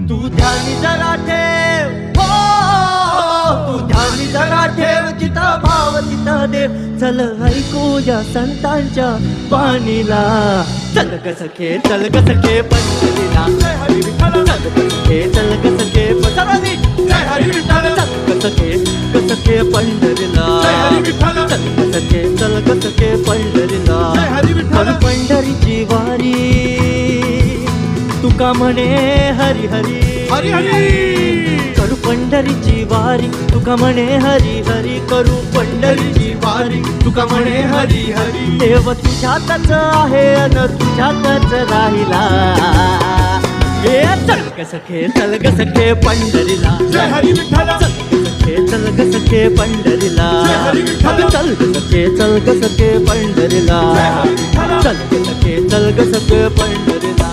तू ध्यानी जरा ठेव, हो तू ध्यानी जरा ठेव, जिता भाव तिता देव. चल ऐकूया संतांच्या वाणीला. चल ग सखे, चल ग सखे पंढरीला. चल ग सखे, चल ग सखे पंढरीला. चल ग सखे, ग सखे पंढरीला. चल ग सखे, चल ग सखे पंढरीला. पण पंढरीची वारी तुका म्हणे हरी हरी हरी हरी. करू पंढरीची वारी तुका म्हणे हरी हरी. करू पंढरीची वारी तुका म्हणे हरी हरी. देव तुझ्यातच आहे अन तुझ्यातच राहिला. ये चल ग सखे, चल ग सखे पंढरीला. जय हरी विठ्ठल. चल ग सखे, चल ग सखे पंढरीला. जय हरी विठ्ठल. चल ग सखे, चल ग सखे पंढरीला. जय हरी विठ्ठल. चल ग सखे, चल ग सखे पंढरीला.